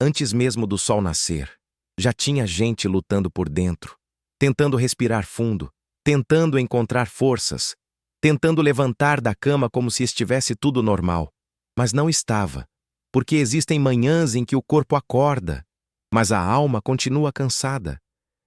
Antes mesmo do sol nascer, já tinha gente lutando por dentro, tentando respirar fundo, tentando encontrar forças, tentando levantar da cama como se estivesse tudo normal. Mas não estava, porque existem manhãs em que o corpo acorda, mas a alma continua cansada.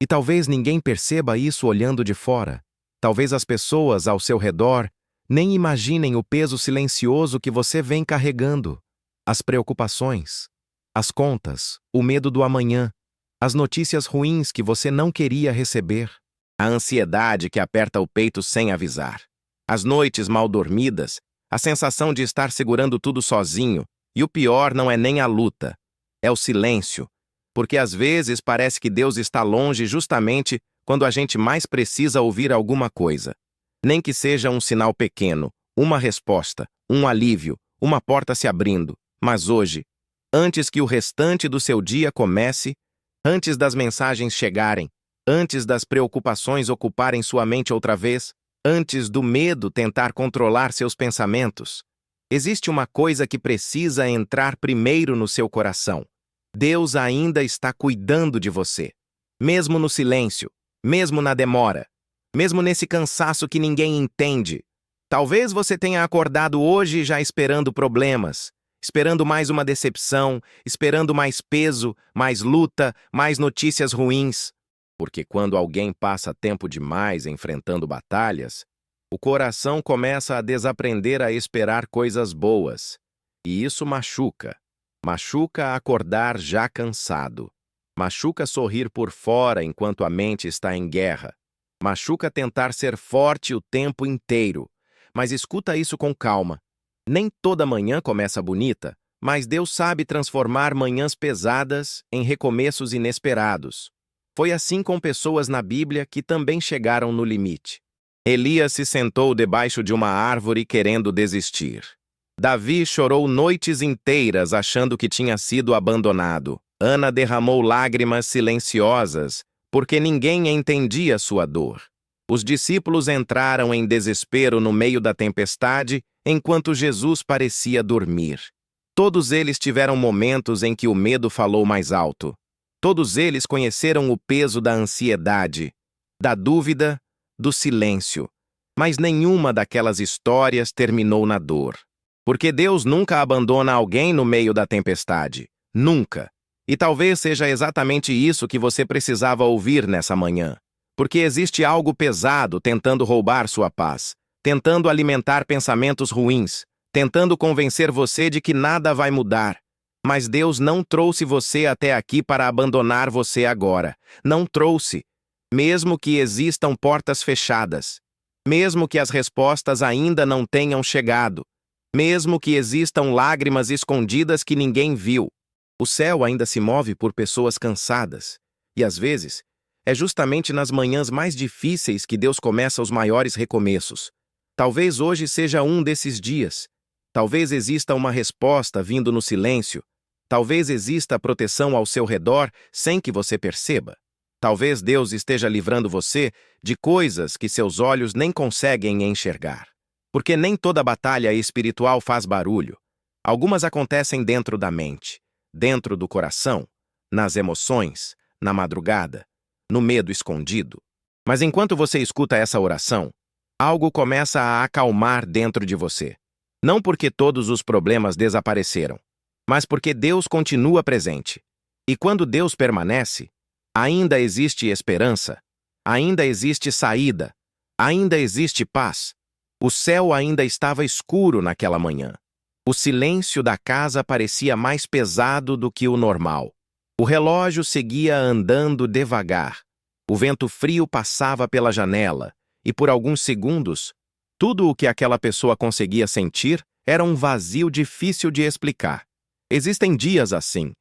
E talvez ninguém perceba isso olhando de fora. Talvez as pessoas ao seu redor nem imaginem o peso silencioso que você vem carregando. As preocupações, as contas, o medo do amanhã, as notícias ruins que você não queria receber, a ansiedade que aperta o peito sem avisar, as noites mal dormidas, a sensação de estar segurando tudo sozinho, e o pior não é nem a luta, é o silêncio, porque às vezes parece que Deus está longe justamente quando a gente mais precisa ouvir alguma coisa. Nem que seja um sinal pequeno, uma resposta, um alívio, uma porta se abrindo. Mas hoje, antes que o restante do seu dia comece, antes das mensagens chegarem, antes das preocupações ocuparem sua mente outra vez, antes do medo tentar controlar seus pensamentos, existe uma coisa que precisa entrar primeiro no seu coração. Deus ainda está cuidando de você. Mesmo no silêncio, mesmo na demora, mesmo nesse cansaço que ninguém entende. Talvez você tenha acordado hoje já esperando problemas, esperando mais uma decepção, esperando mais peso, mais luta, mais notícias ruins. Porque quando alguém passa tempo demais enfrentando batalhas, o coração começa a desaprender a esperar coisas boas. E isso machuca. Machuca acordar já cansado. Machuca sorrir por fora enquanto a mente está em guerra. Machuca tentar ser forte o tempo inteiro. Mas escuta isso com calma. Nem toda manhã começa bonita, mas Deus sabe transformar manhãs pesadas em recomeços inesperados. Foi assim com pessoas na Bíblia que também chegaram no limite. Elias se sentou debaixo de uma árvore querendo desistir. Davi chorou noites inteiras achando que tinha sido abandonado. Ana derramou lágrimas silenciosas, porque ninguém entendia sua dor. Os discípulos entraram em desespero no meio da tempestade, enquanto Jesus parecia dormir. Todos eles tiveram momentos em que o medo falou mais alto. Todos eles conheceram o peso da ansiedade, da dúvida, do silêncio. Mas nenhuma daquelas histórias terminou na dor. Porque Deus nunca abandona alguém no meio da tempestade. Nunca. E talvez seja exatamente isso que você precisava ouvir nessa manhã. Porque existe algo pesado tentando roubar sua paz, tentando alimentar pensamentos ruins, tentando convencer você de que nada vai mudar. Mas Deus não trouxe você até aqui para abandonar você agora. Não trouxe. Mesmo que existam portas fechadas. Mesmo que as respostas ainda não tenham chegado. Mesmo que existam lágrimas escondidas que ninguém viu. O céu ainda se move por pessoas cansadas. E às vezes, é justamente nas manhãs mais difíceis que Deus começa os maiores recomeços. Talvez hoje seja um desses dias. Talvez exista uma resposta vindo no silêncio. Talvez exista proteção ao seu redor sem que você perceba. Talvez Deus esteja livrando você de coisas que seus olhos nem conseguem enxergar. Porque nem toda batalha espiritual faz barulho. Algumas acontecem dentro da mente, dentro do coração, nas emoções, na madrugada, no medo escondido. Mas enquanto você escuta essa oração, algo começa a acalmar dentro de você. Não porque todos os problemas desapareceram, mas porque Deus continua presente. E quando Deus permanece, ainda existe esperança, ainda existe saída, ainda existe paz. O céu ainda estava escuro naquela manhã. O silêncio da casa parecia mais pesado do que o normal. O relógio seguia andando devagar. O vento frio passava pela janela, e por alguns segundos, tudo o que aquela pessoa conseguia sentir era um vazio difícil de explicar. Existem dias assim.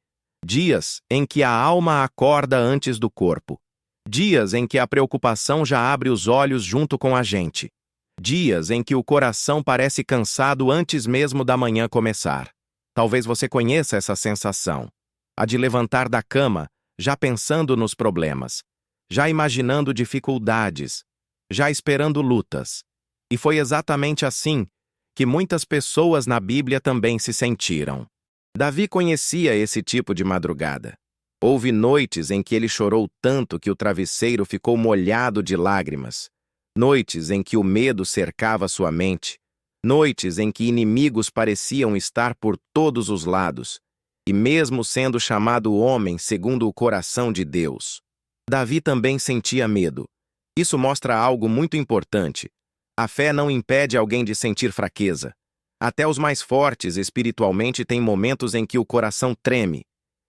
Dias em que a alma acorda antes do corpo. Dias em que a preocupação já abre os olhos junto com a gente. Dias em que o coração parece cansado antes mesmo da manhã começar. Talvez você conheça essa sensação. A de levantar da cama, já pensando nos problemas, já imaginando dificuldades, já esperando lutas. E foi exatamente assim que muitas pessoas na Bíblia também se sentiram. Davi conhecia esse tipo de madrugada. Houve noites em que ele chorou tanto que o travesseiro ficou molhado de lágrimas. Noites em que o medo cercava sua mente. Noites em que inimigos pareciam estar por todos os lados. E mesmo sendo chamado homem segundo o coração de Deus, Davi também sentia medo. Isso mostra algo muito importante. A fé não impede alguém de sentir fraqueza. Até os mais fortes espiritualmente têm momentos em que o coração treme.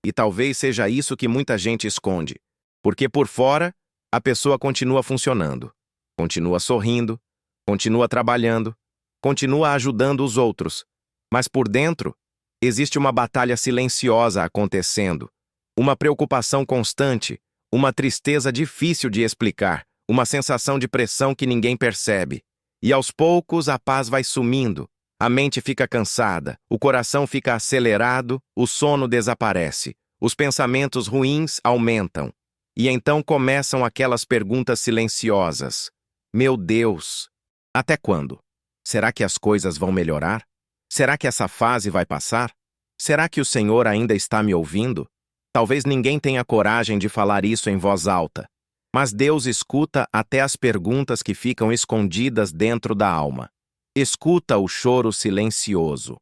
E talvez seja isso que muita gente esconde. Porque por fora, a pessoa continua funcionando. Continua sorrindo, continua trabalhando, continua ajudando os outros. Mas por dentro, existe uma batalha silenciosa acontecendo. Uma preocupação constante, uma tristeza difícil de explicar, uma sensação de pressão que ninguém percebe. E aos poucos a paz vai sumindo. A mente fica cansada, o coração fica acelerado, o sono desaparece, os pensamentos ruins aumentam. E então começam aquelas perguntas silenciosas. Meu Deus, até quando? Será que as coisas vão melhorar? Será que essa fase vai passar? Será que o Senhor ainda está me ouvindo? Talvez ninguém tenha coragem de falar isso em voz alta, mas Deus escuta até as perguntas que ficam escondidas dentro da alma. Escuta o choro silencioso.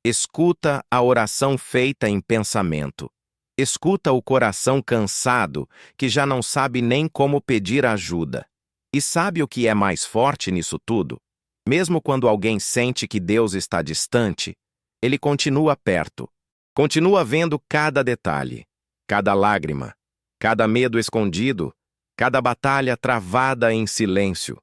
Escuta a oração feita em pensamento. Escuta o coração cansado, que já não sabe nem como pedir ajuda. E sabe o que é mais forte nisso tudo? Mesmo quando alguém sente que Deus está distante, ele continua perto. Continua vendo cada detalhe, cada lágrima, cada medo escondido, cada batalha travada em silêncio.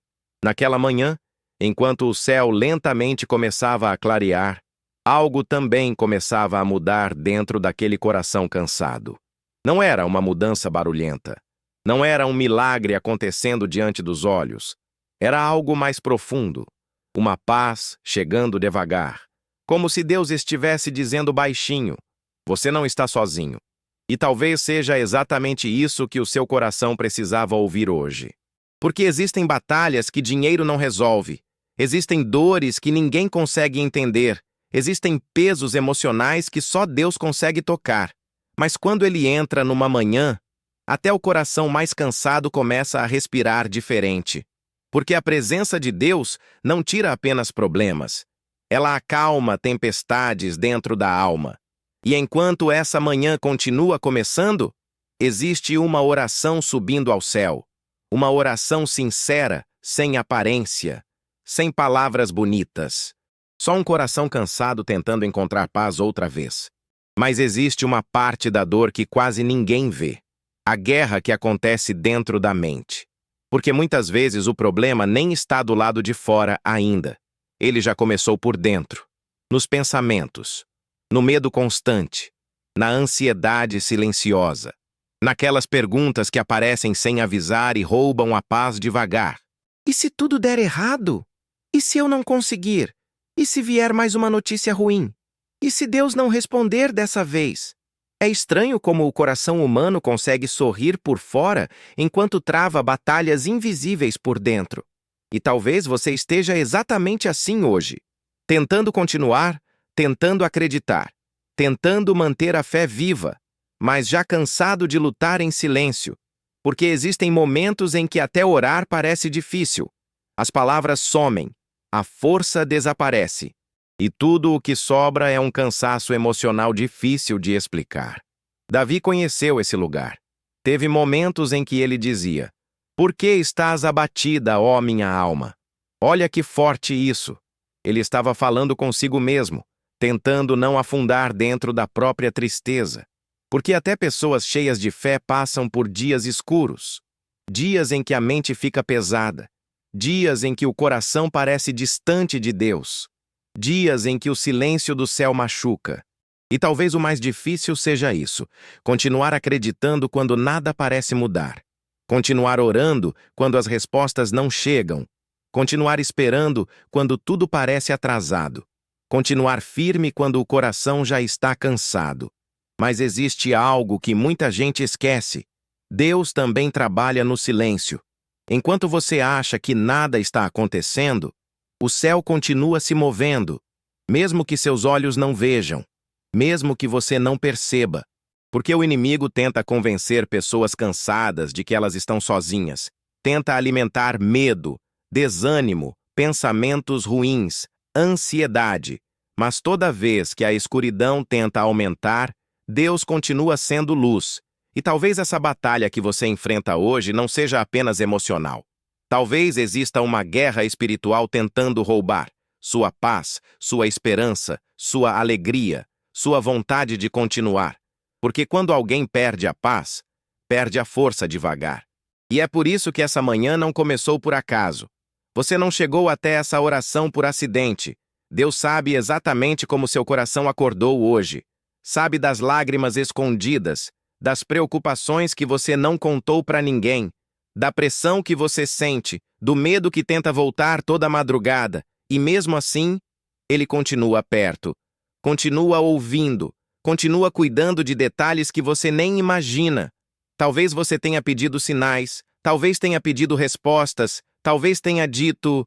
Naquela manhã, enquanto o céu lentamente começava a clarear, algo também começava a mudar dentro daquele coração cansado. Não era uma mudança barulhenta. Não era um milagre acontecendo diante dos olhos. Era algo mais profundo. Uma paz chegando devagar. Como se Deus estivesse dizendo baixinho: você não está sozinho. E talvez seja exatamente isso que o seu coração precisava ouvir hoje. Porque existem batalhas que dinheiro não resolve. Existem dores que ninguém consegue entender. Existem pesos emocionais que só Deus consegue tocar. Mas quando ele entra numa manhã, até o coração mais cansado começa a respirar diferente. Porque a presença de Deus não tira apenas problemas. Ela acalma tempestades dentro da alma. E enquanto essa manhã continua começando, existe uma oração subindo ao céu. Uma oração sincera, sem aparência, sem palavras bonitas. Só um coração cansado tentando encontrar paz outra vez. Mas existe uma parte da dor que quase ninguém vê. A guerra que acontece dentro da mente. Porque muitas vezes o problema nem está do lado de fora ainda. Ele já começou por dentro. Nos pensamentos. No medo constante. Na ansiedade silenciosa. Naquelas perguntas que aparecem sem avisar e roubam a paz devagar. E se tudo der errado? E se eu não conseguir? E se vier mais uma notícia ruim? E se Deus não responder dessa vez? É estranho como o coração humano consegue sorrir por fora enquanto trava batalhas invisíveis por dentro. E talvez você esteja exatamente assim hoje. Tentando continuar, tentando acreditar, tentando manter a fé viva, mas já cansado de lutar em silêncio. Porque existem momentos em que até orar parece difícil. As palavras somem. A força desaparece. E tudo o que sobra é um cansaço emocional difícil de explicar. Davi conheceu esse lugar. Teve momentos em que ele dizia: por que estás abatida, ó minha alma? Olha que forte isso. Ele estava falando consigo mesmo, tentando não afundar dentro da própria tristeza. Porque até pessoas cheias de fé passam por dias escuros. Dias em que a mente fica pesada. Dias em que o coração parece distante de Deus. Dias em que o silêncio do céu machuca. E talvez o mais difícil seja isso: continuar acreditando quando nada parece mudar. Continuar orando quando as respostas não chegam. Continuar esperando quando tudo parece atrasado. Continuar firme quando o coração já está cansado. Mas existe algo que muita gente esquece. Deus também trabalha no silêncio. Enquanto você acha que nada está acontecendo, o céu continua se movendo, mesmo que seus olhos não vejam, mesmo que você não perceba. Porque o inimigo tenta convencer pessoas cansadas de que elas estão sozinhas, tenta alimentar medo, desânimo, pensamentos ruins, ansiedade. Mas toda vez que a escuridão tenta aumentar, Deus continua sendo luz. E talvez essa batalha que você enfrenta hoje não seja apenas emocional. Talvez exista uma guerra espiritual tentando roubar sua paz, sua esperança, sua alegria, sua vontade de continuar. Porque quando alguém perde a paz, perde a força devagar. E é por isso que essa manhã não começou por acaso. Você não chegou até essa oração por acidente. Deus sabe exatamente como seu coração acordou hoje. Sabe das lágrimas escondidas, das preocupações que você não contou para ninguém, da pressão que você sente, do medo que tenta voltar toda madrugada. E mesmo assim, Ele continua perto, continua ouvindo, continua cuidando de detalhes que você nem imagina. Talvez você tenha pedido sinais, talvez tenha pedido respostas, talvez tenha dito: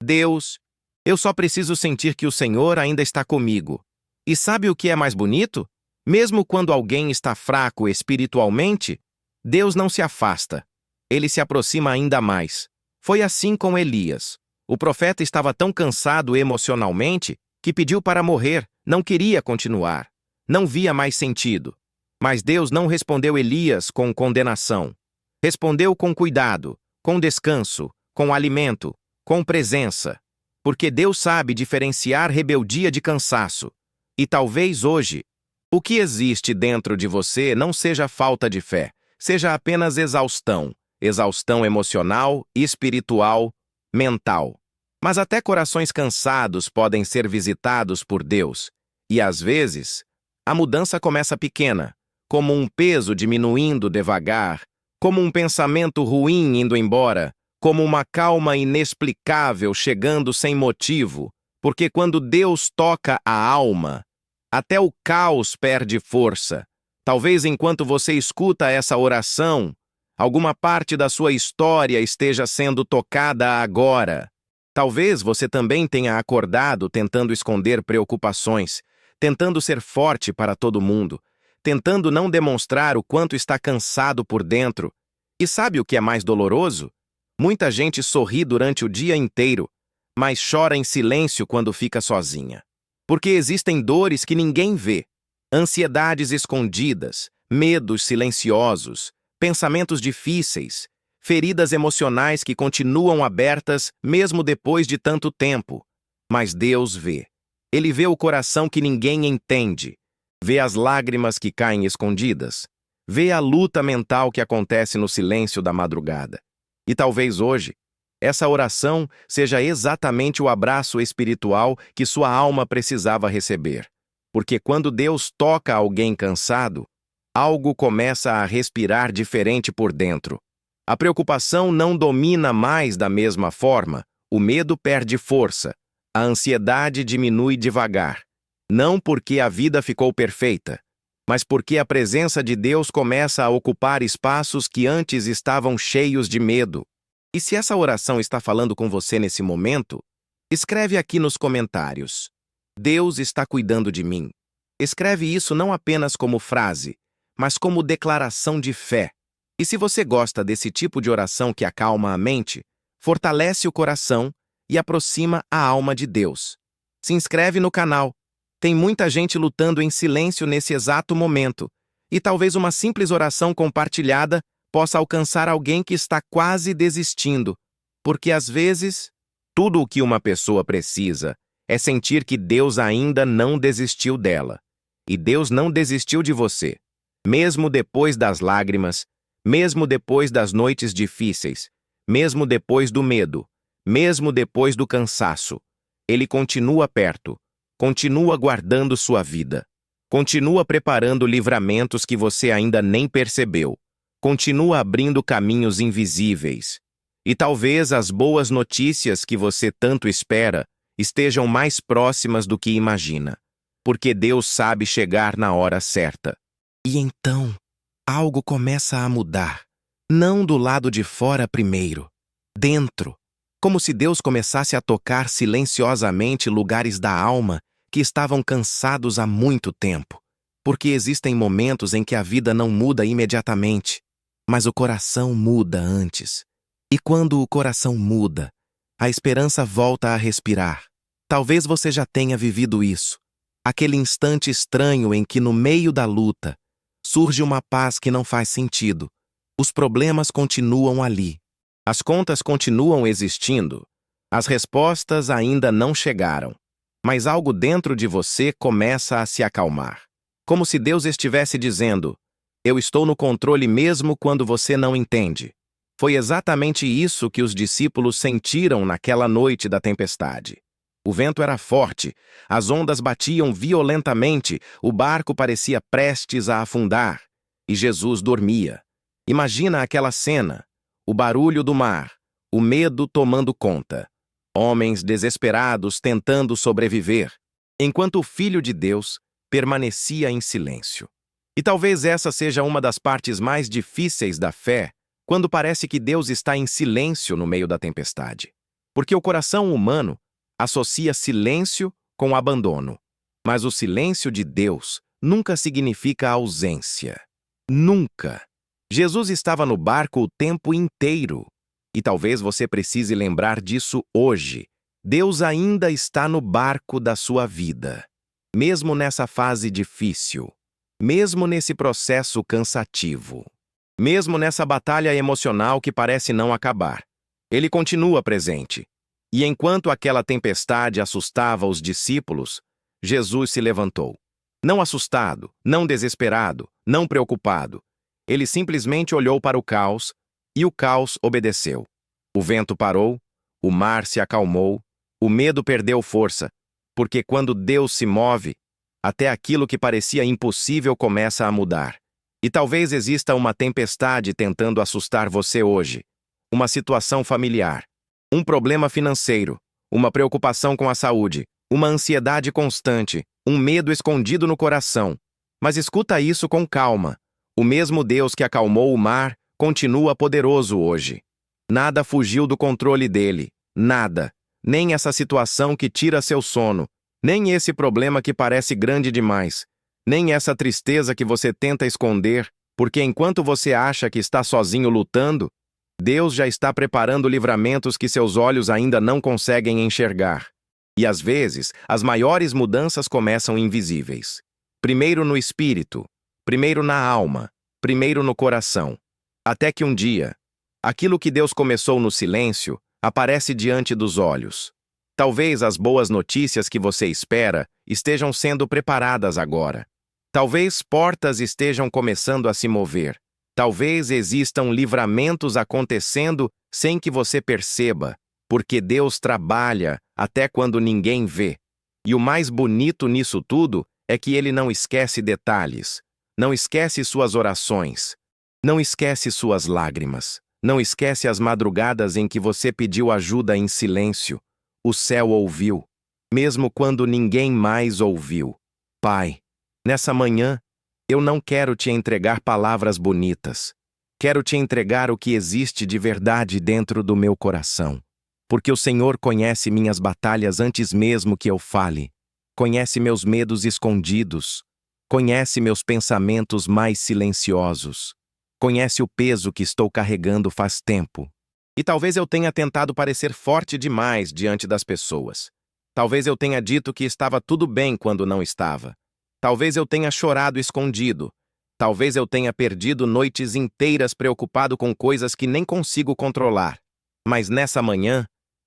Deus, eu só preciso sentir que o Senhor ainda está comigo. E sabe o que é mais bonito? Mesmo quando alguém está fraco espiritualmente, Deus não se afasta. Ele se aproxima ainda mais. Foi assim com Elias. O profeta estava tão cansado emocionalmente que pediu para morrer, não queria continuar. Não via mais sentido. Mas Deus não respondeu Elias com condenação. Respondeu com cuidado, com descanso, com alimento, com presença. Porque Deus sabe diferenciar rebeldia de cansaço. E talvez hoje, o que existe dentro de você não seja falta de fé, seja apenas exaustão. Exaustão emocional, espiritual, mental. Mas até corações cansados podem ser visitados por Deus. E às vezes, a mudança começa pequena, como um peso diminuindo devagar, como um pensamento ruim indo embora, como uma calma inexplicável chegando sem motivo, porque quando Deus toca a alma, até o caos perde força. Talvez enquanto você escuta essa oração, alguma parte da sua história esteja sendo tocada agora. Talvez você também tenha acordado tentando esconder preocupações, tentando ser forte para todo mundo, tentando não demonstrar o quanto está cansado por dentro. E sabe o que é mais doloroso? Muita gente sorri durante o dia inteiro, mas chora em silêncio quando fica sozinha. Porque existem dores que ninguém vê, ansiedades escondidas, medos silenciosos, pensamentos difíceis, feridas emocionais que continuam abertas mesmo depois de tanto tempo. Mas Deus vê. Ele vê o coração que ninguém entende, vê as lágrimas que caem escondidas, vê a luta mental que acontece no silêncio da madrugada. E talvez hoje, essa oração seja exatamente o abraço espiritual que sua alma precisava receber. Porque quando Deus toca alguém cansado, algo começa a respirar diferente por dentro. A preocupação não domina mais da mesma forma, o medo perde força, a ansiedade diminui devagar. Não porque a vida ficou perfeita, mas porque a presença de Deus começa a ocupar espaços que antes estavam cheios de medo. E se essa oração está falando com você nesse momento, escreve aqui nos comentários: Deus está cuidando de mim. Escreve isso não apenas como frase, mas como declaração de fé. E se você gosta desse tipo de oração que acalma a mente, fortalece o coração e aproxima a alma de Deus. Se inscreve no canal. Tem muita gente lutando em silêncio nesse exato momento, e talvez uma simples oração compartilhada possa alcançar alguém que está quase desistindo, porque às vezes, tudo o que uma pessoa precisa é sentir que Deus ainda não desistiu dela. E Deus não desistiu de você. Mesmo depois das lágrimas, mesmo depois das noites difíceis, mesmo depois do medo, mesmo depois do cansaço, Ele continua perto, continua guardando sua vida, continua preparando livramentos que você ainda nem percebeu, continua abrindo caminhos invisíveis. E talvez as boas notícias que você tanto espera estejam mais próximas do que imagina, porque Deus sabe chegar na hora certa. E então, algo começa a mudar, não do lado de fora primeiro, dentro, como se Deus começasse a tocar silenciosamente lugares da alma que estavam cansados há muito tempo, porque existem momentos em que a vida não muda imediatamente, mas o coração muda antes. E quando o coração muda, a esperança volta a respirar. Talvez você já tenha vivido isso. Aquele instante estranho em que, no meio da luta, surge uma paz que não faz sentido. Os problemas continuam ali. As contas continuam existindo. As respostas ainda não chegaram. Mas algo dentro de você começa a se acalmar. Como se Deus estivesse dizendo: eu estou no controle mesmo quando você não entende. Foi exatamente isso que os discípulos sentiram naquela noite da tempestade. O vento era forte, as ondas batiam violentamente, o barco parecia prestes a afundar, e Jesus dormia. Imagina aquela cena, o barulho do mar, o medo tomando conta, homens desesperados tentando sobreviver, enquanto o Filho de Deus permanecia em silêncio. E talvez essa seja uma das partes mais difíceis da fé, quando parece que Deus está em silêncio no meio da tempestade. Porque o coração humano associa silêncio com abandono. Mas o silêncio de Deus nunca significa ausência. Nunca. Jesus estava no barco o tempo inteiro. E talvez você precise lembrar disso hoje. Deus ainda está no barco da sua vida. Mesmo nessa fase difícil. Mesmo nesse processo cansativo. Mesmo nessa batalha emocional que parece não acabar. Ele continua presente. E enquanto aquela tempestade assustava os discípulos, Jesus se levantou. Não assustado, não desesperado, não preocupado. Ele simplesmente olhou para o caos, e o caos obedeceu. O vento parou, o mar se acalmou, o medo perdeu força, porque quando Deus se move, até aquilo que parecia impossível começa a mudar. E talvez exista uma tempestade tentando assustar você hoje. Uma situação familiar. Um problema financeiro, uma preocupação com a saúde, uma ansiedade constante, um medo escondido no coração. Mas escuta isso com calma. O mesmo Deus que acalmou o mar continua poderoso hoje. Nada fugiu do controle dele. Nada. Nem essa situação que tira seu sono. Nem esse problema que parece grande demais. Nem essa tristeza que você tenta esconder, porque enquanto você acha que está sozinho lutando, Deus já está preparando livramentos que seus olhos ainda não conseguem enxergar. E às vezes, as maiores mudanças começam invisíveis. Primeiro no espírito, primeiro na alma, primeiro no coração. Até que um dia, aquilo que Deus começou no silêncio aparece diante dos olhos. Talvez as boas notícias que você espera estejam sendo preparadas agora. Talvez portas estejam começando a se mover. Talvez existam livramentos acontecendo sem que você perceba, porque Deus trabalha até quando ninguém vê. E o mais bonito nisso tudo é que Ele não esquece detalhes, não esquece suas orações, não esquece suas lágrimas, não esquece as madrugadas em que você pediu ajuda em silêncio. O céu ouviu, mesmo quando ninguém mais ouviu. Pai, nessa manhã, eu não quero te entregar palavras bonitas. Quero te entregar o que existe de verdade dentro do meu coração. Porque o Senhor conhece minhas batalhas antes mesmo que eu fale. Conhece meus medos escondidos. Conhece meus pensamentos mais silenciosos. Conhece o peso que estou carregando faz tempo. E talvez eu tenha tentado parecer forte demais diante das pessoas. Talvez eu tenha dito que estava tudo bem quando não estava. Talvez eu tenha chorado escondido. Talvez eu tenha perdido noites inteiras preocupado com coisas que nem consigo controlar. Mas nessa manhã,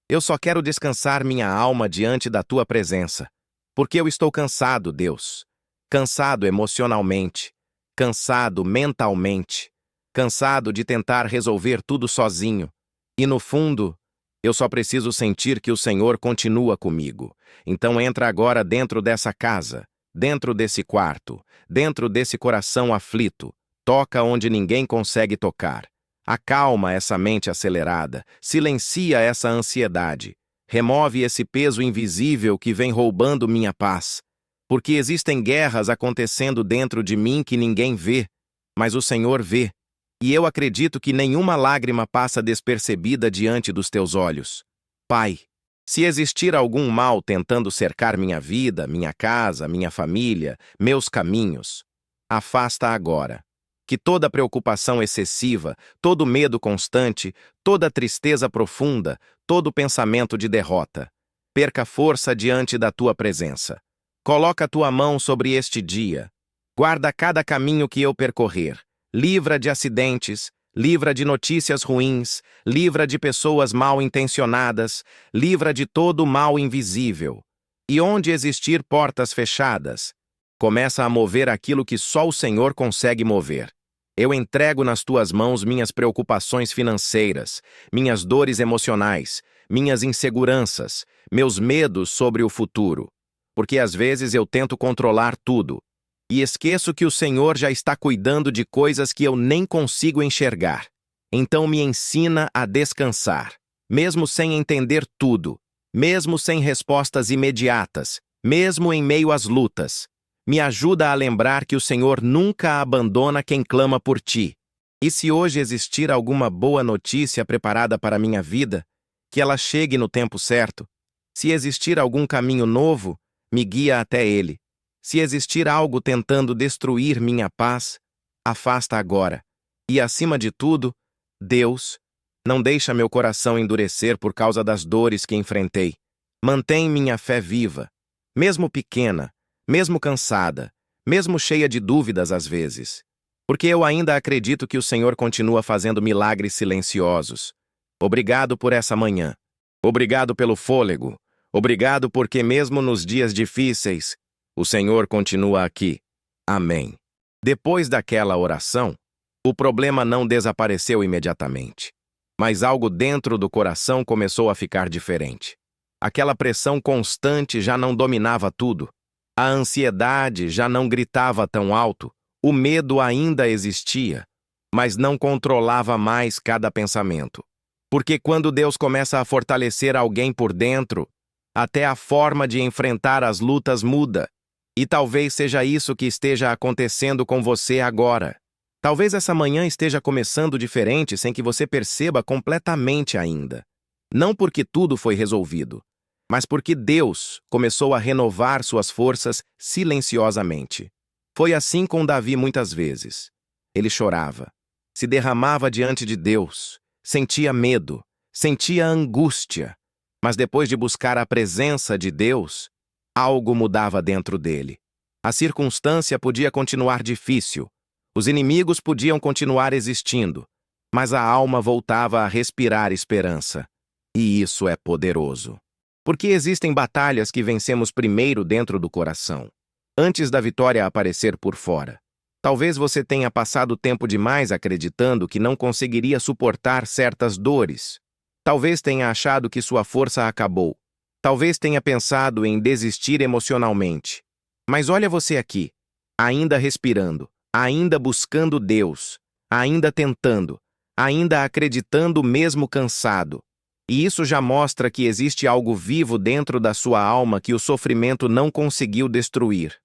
eu só quero descansar minha alma diante da tua presença. Porque eu estou cansado, Deus. Cansado emocionalmente. Cansado mentalmente. Cansado de tentar resolver tudo sozinho. E no fundo, eu só preciso sentir que o Senhor continua comigo. Então entra agora dentro dessa casa. Dentro desse quarto, dentro desse coração aflito, toca onde ninguém consegue tocar. Acalma essa mente acelerada, silencia essa ansiedade, remove esse peso invisível que vem roubando minha paz. Porque existem guerras acontecendo dentro de mim que ninguém vê, mas o Senhor vê. E eu acredito que nenhuma lágrima passa despercebida diante dos teus olhos. Pai, Se existir algum mal tentando cercar minha vida, minha casa, minha família, meus caminhos, afasta agora. Que toda preocupação excessiva, todo medo constante, toda tristeza profunda, todo pensamento de derrota, perca força diante da tua presença. Coloca a tua mão sobre este dia. Guarda cada caminho que eu percorrer. Livra de acidentes, livra de notícias ruins, livra de pessoas mal intencionadas, livra de todo o mal invisível. E onde existir portas fechadas, começa a mover aquilo que só o Senhor consegue mover. Eu entrego nas tuas mãos minhas preocupações financeiras, minhas dores emocionais, minhas inseguranças, meus medos sobre o futuro. Porque às vezes eu tento controlar tudo e esqueço que o Senhor já está cuidando de coisas que eu nem consigo enxergar. Então me ensina a descansar, mesmo sem entender tudo, mesmo sem respostas imediatas, mesmo em meio às lutas. Me ajuda a lembrar que o Senhor nunca abandona quem clama por ti. E se hoje existir alguma boa notícia preparada para a minha vida, que ela chegue no tempo certo. Se existir algum caminho novo, me guia até ele. Se existir algo tentando destruir minha paz, afasta agora. E acima de tudo, Deus, não deixa meu coração endurecer por causa das dores que enfrentei. Mantém minha fé viva, mesmo pequena, mesmo cansada, mesmo cheia de dúvidas às vezes. Porque eu ainda acredito que o Senhor continua fazendo milagres silenciosos. Obrigado por essa manhã. Obrigado pelo fôlego. Obrigado porque mesmo nos dias difíceis, o Senhor continua aqui. Amém. Depois daquela oração, o problema não desapareceu imediatamente. Mas algo dentro do coração começou a ficar diferente. Aquela pressão constante já não dominava tudo. A ansiedade já não gritava tão alto. O medo ainda existia, mas não controlava mais cada pensamento. Porque quando Deus começa a fortalecer alguém por dentro, até a forma de enfrentar as lutas muda. E talvez seja isso que esteja acontecendo com você agora. Talvez essa manhã esteja começando diferente sem que você perceba completamente ainda. Não porque tudo foi resolvido, mas porque Deus começou a renovar suas forças silenciosamente. Foi assim com Davi muitas vezes. Ele chorava, se derramava diante de Deus, sentia medo, sentia angústia, mas depois de buscar a presença de Deus, algo mudava dentro dele. A circunstância podia continuar difícil, os inimigos podiam continuar existindo, mas a alma voltava a respirar esperança. E isso é poderoso. Porque existem batalhas que vencemos primeiro dentro do coração, antes da vitória aparecer por fora. Talvez você tenha passado tempo demais acreditando que não conseguiria suportar certas dores. Talvez tenha achado que sua força acabou. Talvez tenha pensado em desistir emocionalmente. Mas olha você aqui, ainda respirando, ainda buscando Deus, ainda tentando, ainda acreditando mesmo cansado. E isso já mostra que existe algo vivo dentro da sua alma que o sofrimento não conseguiu destruir.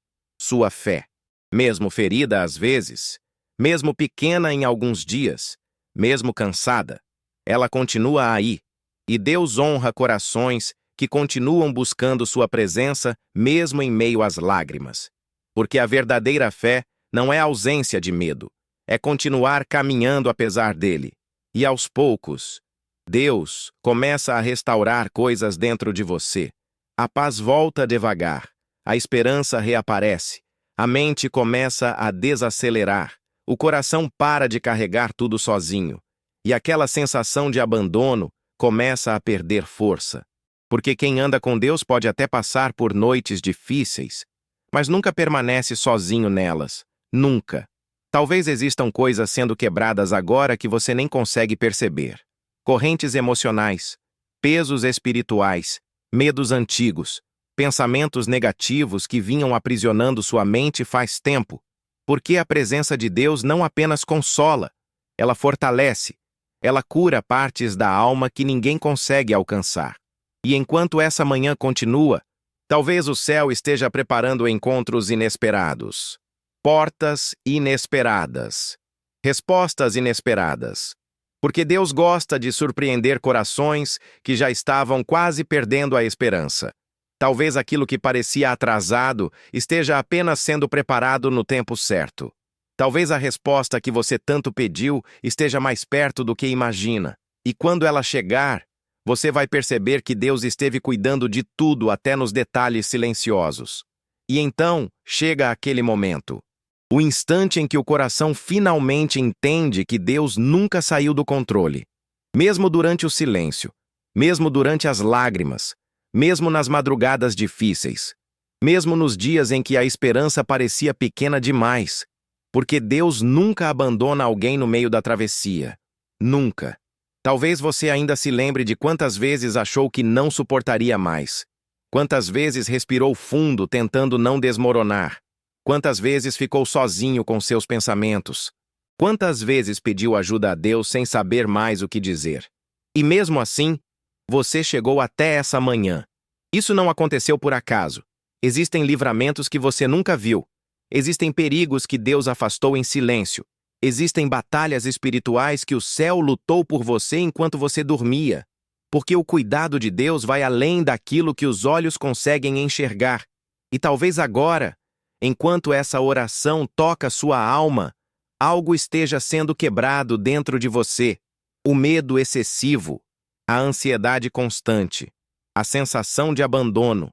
Sua fé. Mesmo ferida às vezes, mesmo pequena em alguns dias, mesmo cansada, ela continua aí. E Deus honra corações que continuam buscando sua presença mesmo em meio às lágrimas. Porque a verdadeira fé não é ausência de medo, é continuar caminhando apesar dele. E aos poucos, Deus começa a restaurar coisas dentro de você. A paz volta devagar, a esperança reaparece, a mente começa a desacelerar, o coração para de carregar tudo sozinho, e aquela sensação de abandono começa a perder força. Porque quem anda com Deus pode até passar por noites difíceis, mas nunca permanece sozinho nelas. Nunca. Talvez existam coisas sendo quebradas agora que você nem consegue perceber. Correntes emocionais, pesos espirituais, medos antigos, pensamentos negativos que vinham aprisionando sua mente faz tempo. Porque a presença de Deus não apenas consola, ela fortalece, ela cura partes da alma que ninguém consegue alcançar. E enquanto essa manhã continua, talvez o céu esteja preparando encontros inesperados, portas inesperadas, respostas inesperadas. Porque Deus gosta de surpreender corações que já estavam quase perdendo a esperança. Talvez aquilo que parecia atrasado esteja apenas sendo preparado no tempo certo. Talvez a resposta que você tanto pediu esteja mais perto do que imagina. E quando ela chegar, você vai perceber que Deus esteve cuidando de tudo até nos detalhes silenciosos. E então chega aquele momento. O instante em que o coração finalmente entende que Deus nunca saiu do controle. Mesmo durante o silêncio, mesmo durante as lágrimas, mesmo nas madrugadas difíceis, mesmo nos dias em que a esperança parecia pequena demais, porque Deus nunca abandona alguém no meio da travessia. Nunca. Talvez você ainda se lembre de quantas vezes achou que não suportaria mais. Quantas vezes respirou fundo tentando não desmoronar. Quantas vezes ficou sozinho com seus pensamentos. Quantas vezes pediu ajuda a Deus sem saber mais o que dizer. E mesmo assim, você chegou até essa manhã. Isso não aconteceu por acaso. Existem livramentos que você nunca viu. Existem perigos que Deus afastou em silêncio. Existem batalhas espirituais que o céu lutou por você enquanto você dormia. Porque o cuidado de Deus vai além daquilo que os olhos conseguem enxergar. E talvez agora, enquanto essa oração toca sua alma, algo esteja sendo quebrado dentro de você. O medo excessivo, a ansiedade constante, a sensação de abandono,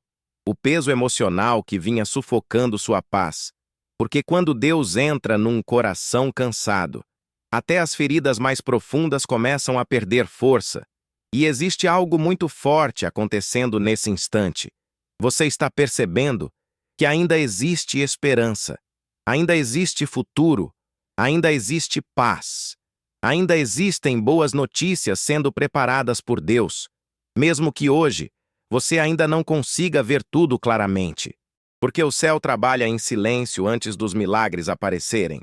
o peso emocional que vinha sufocando sua paz. Porque quando Deus entra num coração cansado, até as feridas mais profundas começam a perder força. E existe algo muito forte acontecendo nesse instante. Você está percebendo que ainda existe esperança, ainda existe futuro, ainda existe paz, ainda existem boas notícias sendo preparadas por Deus, mesmo que hoje você ainda não consiga ver tudo claramente. Porque o céu trabalha em silêncio antes dos milagres aparecerem.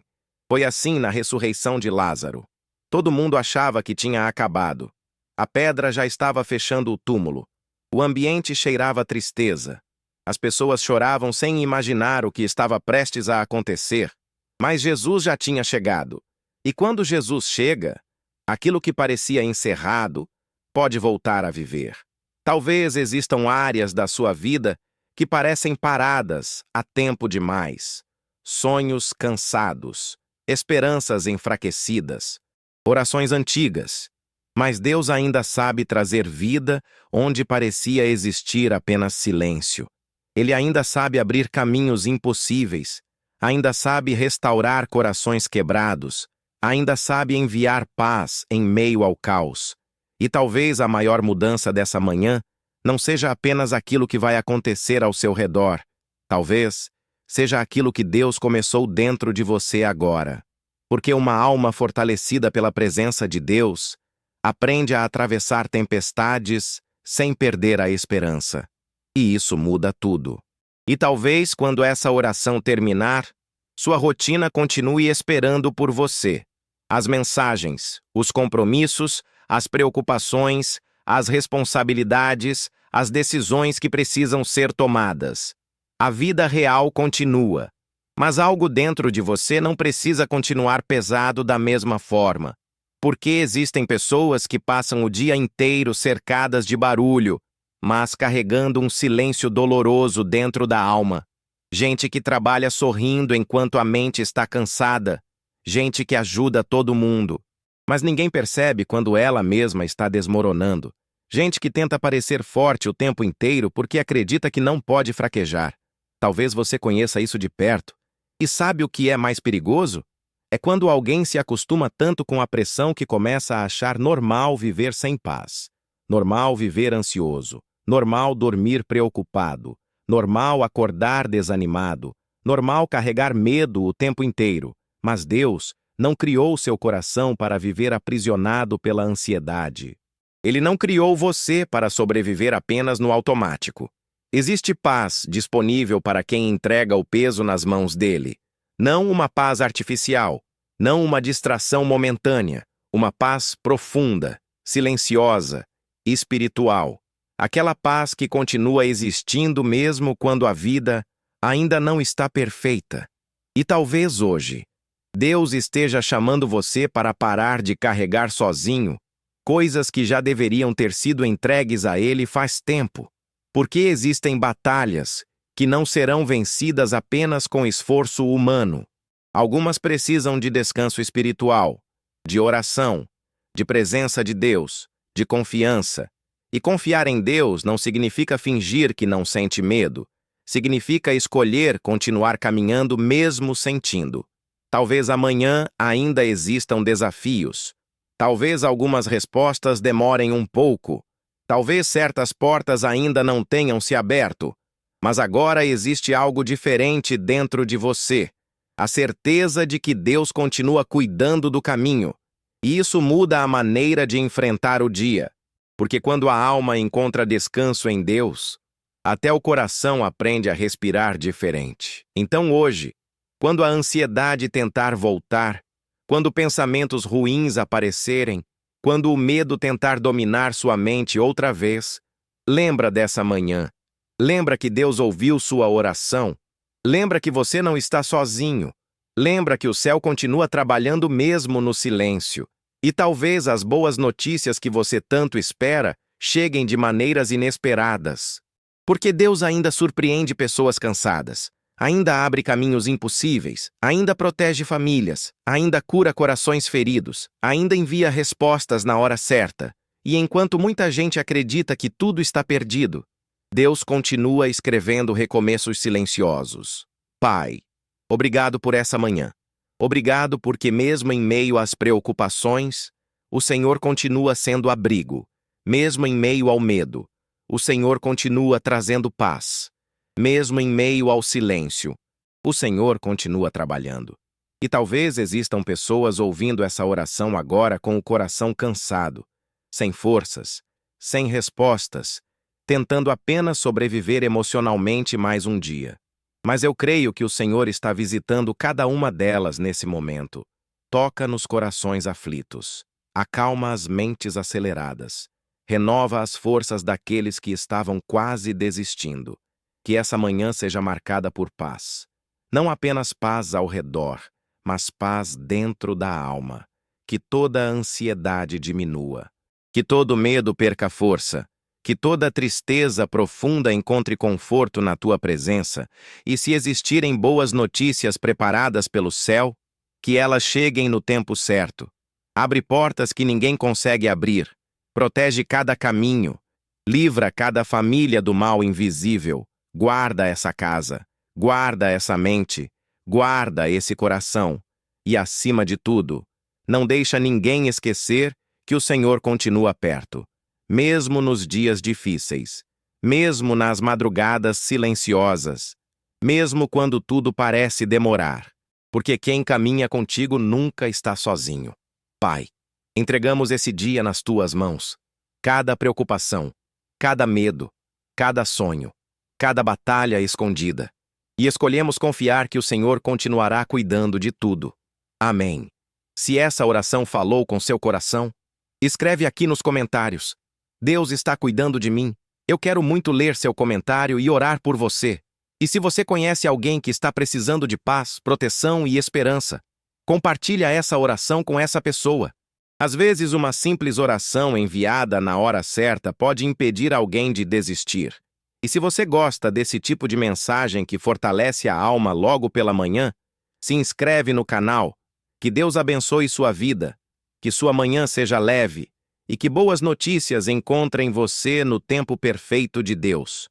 Foi assim na ressurreição de Lázaro. Todo mundo achava que tinha acabado. A pedra já estava fechando o túmulo. O ambiente cheirava tristeza. As pessoas choravam sem imaginar o que estava prestes a acontecer. Mas Jesus já tinha chegado. E quando Jesus chega, aquilo que parecia encerrado pode voltar a viver. Talvez existam áreas da sua vida que parecem paradas há tempo demais. Sonhos cansados, esperanças enfraquecidas, orações antigas. Mas Deus ainda sabe trazer vida onde parecia existir apenas silêncio. Ele ainda sabe abrir caminhos impossíveis, ainda sabe restaurar corações quebrados, ainda sabe enviar paz em meio ao caos. E talvez a maior mudança dessa manhã não seja apenas aquilo que vai acontecer ao seu redor. Talvez seja aquilo que Deus começou dentro de você agora. Porque uma alma fortalecida pela presença de Deus aprende a atravessar tempestades sem perder a esperança. E isso muda tudo. E talvez, quando essa oração terminar, sua rotina continue esperando por você. As mensagens, os compromissos, as preocupações, as responsabilidades, as decisões que precisam ser tomadas. A vida real continua, mas algo dentro de você não precisa continuar pesado da mesma forma. Porque existem pessoas que passam o dia inteiro cercadas de barulho, mas carregando um silêncio doloroso dentro da alma. Gente que trabalha sorrindo enquanto a mente está cansada. Gente que ajuda todo mundo, mas ninguém percebe quando ela mesma está desmoronando. Gente que tenta parecer forte o tempo inteiro porque acredita que não pode fraquejar. Talvez você conheça isso de perto. E sabe o que é mais perigoso? É quando alguém se acostuma tanto com a pressão que começa a achar normal viver sem paz. Normal viver ansioso. Normal dormir preocupado. Normal acordar desanimado. Normal carregar medo o tempo inteiro. Mas Deus não criou seu coração para viver aprisionado pela ansiedade. Ele não criou você para sobreviver apenas no automático. Existe paz disponível para quem entrega o peso nas mãos dele. Não uma paz artificial, não uma distração momentânea, uma paz profunda, silenciosa, espiritual. Aquela paz que continua existindo mesmo quando a vida ainda não está perfeita. E talvez hoje, Deus esteja chamando você para parar de carregar sozinho coisas que já deveriam ter sido entregues a Ele faz tempo. Porque existem batalhas que não serão vencidas apenas com esforço humano. Algumas precisam de descanso espiritual, de oração, de presença de Deus, de confiança. E confiar em Deus não significa fingir que não sente medo. Significa escolher continuar caminhando mesmo sentindo. Talvez amanhã ainda existam desafios. Talvez algumas respostas demorem um pouco. Talvez certas portas ainda não tenham se aberto. Mas agora existe algo diferente dentro de você. A certeza de que Deus continua cuidando do caminho. E isso muda a maneira de enfrentar o dia. Porque quando a alma encontra descanso em Deus, até o coração aprende a respirar diferente. Então hoje, quando a ansiedade tentar voltar, quando pensamentos ruins aparecerem, quando o medo tentar dominar sua mente outra vez, lembra dessa manhã. Lembra que Deus ouviu sua oração. Lembra que você não está sozinho. Lembra que o céu continua trabalhando mesmo no silêncio. E talvez as boas notícias que você tanto espera cheguem de maneiras inesperadas. Porque Deus ainda surpreende pessoas cansadas. Ainda abre caminhos impossíveis, ainda protege famílias, ainda cura corações feridos, ainda envia respostas na hora certa. E enquanto muita gente acredita que tudo está perdido, Deus continua escrevendo recomeços silenciosos. Pai, obrigado por essa manhã. Obrigado porque mesmo em meio às preocupações, o Senhor continua sendo abrigo. Mesmo em meio ao medo, o Senhor continua trazendo paz. Mesmo em meio ao silêncio, o Senhor continua trabalhando. E talvez existam pessoas ouvindo essa oração agora com o coração cansado, sem forças, sem respostas, tentando apenas sobreviver emocionalmente mais um dia. Mas eu creio que o Senhor está visitando cada uma delas nesse momento. Toca nos corações aflitos, acalma as mentes aceleradas, renova as forças daqueles que estavam quase desistindo. Que essa manhã seja marcada por paz. Não apenas paz ao redor, mas paz dentro da alma. Que toda a ansiedade diminua. Que todo medo perca força. Que toda tristeza profunda encontre conforto na tua presença. E se existirem boas notícias preparadas pelo céu, que elas cheguem no tempo certo. Abre portas que ninguém consegue abrir. Protege cada caminho. Livra cada família do mal invisível. Guarda essa casa, guarda essa mente, guarda esse coração. E, acima de tudo, não deixa ninguém esquecer que o Senhor continua perto, mesmo nos dias difíceis, mesmo nas madrugadas silenciosas, mesmo quando tudo parece demorar, porque quem caminha contigo nunca está sozinho. Pai, entregamos esse dia nas tuas mãos, cada preocupação, cada medo, cada sonho, cada batalha escondida. E escolhemos confiar que o Senhor continuará cuidando de tudo. Amém. Se essa oração falou com seu coração, escreve aqui nos comentários. Deus está cuidando de mim. Eu quero muito ler seu comentário e orar por você. E se você conhece alguém que está precisando de paz, proteção e esperança, compartilha essa oração com essa pessoa. Às vezes, uma simples oração enviada na hora certa pode impedir alguém de desistir. E se você gosta desse tipo de mensagem que fortalece a alma logo pela manhã, se inscreve no canal. Que Deus abençoe sua vida, que sua manhã seja leve e que boas notícias encontrem você no tempo perfeito de Deus.